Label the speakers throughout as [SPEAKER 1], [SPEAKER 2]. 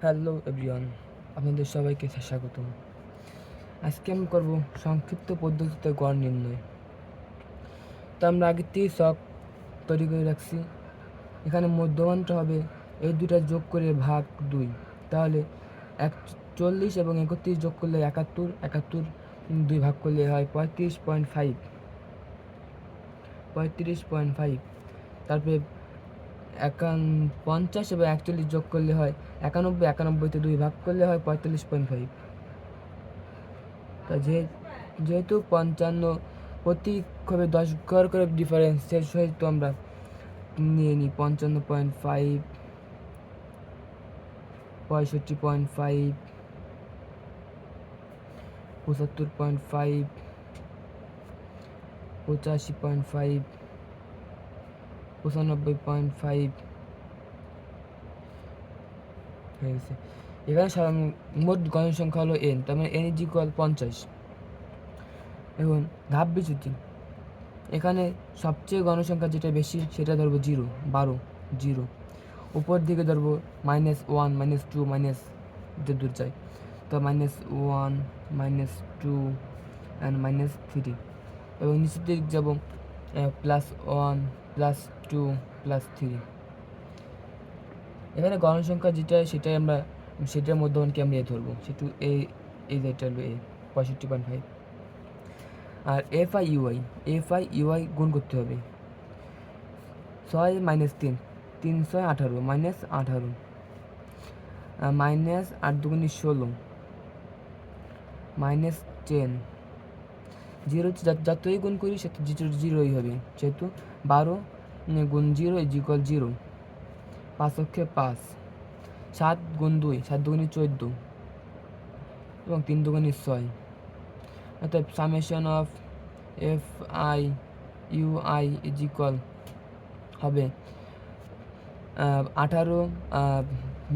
[SPEAKER 1] Hello everyone, আপনাদের সবাইকে স্বাগতম। আজকে আমি করব সংক্ষিপ্ত পদ্ধতিতে গড় নির্ণয়। তো আমরা আগে থেকেই ছক তৈরি করে রাখছি। এখানে মধ্যমানটা হবে এই দুটা যোগ করে ভাগ 2, তাহলে 41 এবং 31 যোগ করলে 71, 71 2 ভাগ করলে হয় 35.5। তারপরে 50 এবং 41 যোগ করলে হয় 91, 91তে 2 ভাগ করলে হয় 45.5। তা যেহেতু 55 প্রতীকভাবে 10 ঘর করে ডিফারেন্স, সেই সেহেতু আমরা নিয়ে নিই 55.5, 65.5, 75.5, 85.5, 95.5 হয়ে গেছে। এখানে মোট গণসংখ্যা হলো n, তার মানে n = 50। এখন ধাপ বিচ্যুতি, এখানে সবচেয়ে গণসংখ্যা যেটা বেশি সেটা ধরবো 0, 0। উপর দিকে ধরবো -1, -2, মাইনাস যে দূর যায়, তো -1, -2 অ্যান্ড -3। এবং নিচের দিকে যাব +1, +2, +3। এখানে গণসংখ্যা যেটা সেটার মধ্যমানকে আমরা এ ধরবো, সেটু এই যেটা হলো এ 65.5। আর এফ আই গুণ করতে হবে 6 - 3, 3 × 6 = 18, -18, -8 × 2 = 16, -10। 0 যতই গুণ করি সে 0ই হবে, যেহেতু 12 × 0 = 0, 5 × 5, 7 × 2, 7 × 2 = 14 এবং 3 × 2 = 6। অর্থাৎ সামেশন অফ FI/UI হবে 18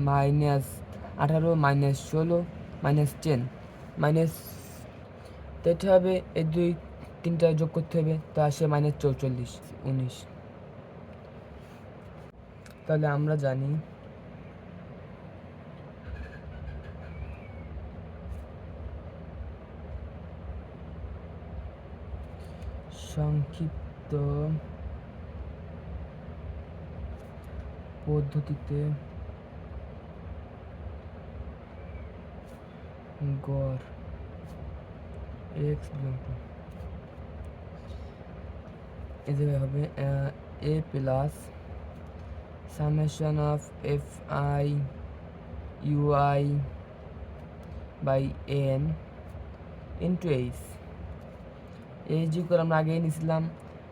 [SPEAKER 1] -16 -10 মাইনাস, এটা হবে এই 2-3টা যোগ করতে হবে, তা আসে -44, 19। তাহলে আমরা জানি সংক্ষিপ্ত পদ্ধতিতে গড় x এদের হবে a plus summation of FI/UI by n into H. H করে আমরা আগেই নিয়েছিলাম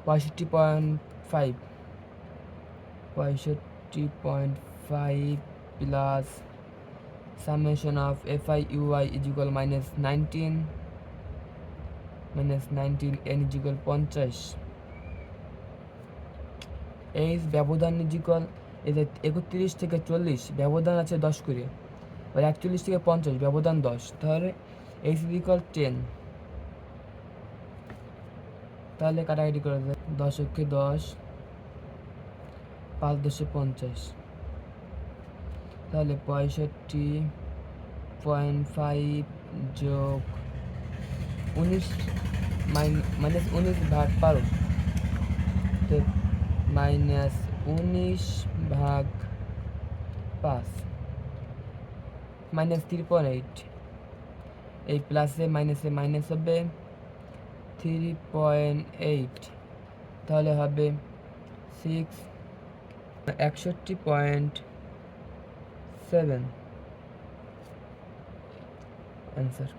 [SPEAKER 1] 65.5 plus summation of FI/UI -19, n = 50। H ব্যবধান এদের 31 থেকে 40 ব্যবধান আছে 10 করে, আর 41 থেকে 50 ব্যবধান 10, তাহলে এইচ = 10। তাহলে কাটাকাটি করা যায়, 10 × 10, 5 × 10 = 50, তাহলে 65.5 যোগ 19 -19/12, তো -19/5 -3.8। এই প্লাসে মাইনাসে মাইনাস হবে 3.8, তাহলে হবে 61.7 অ্যান্সার।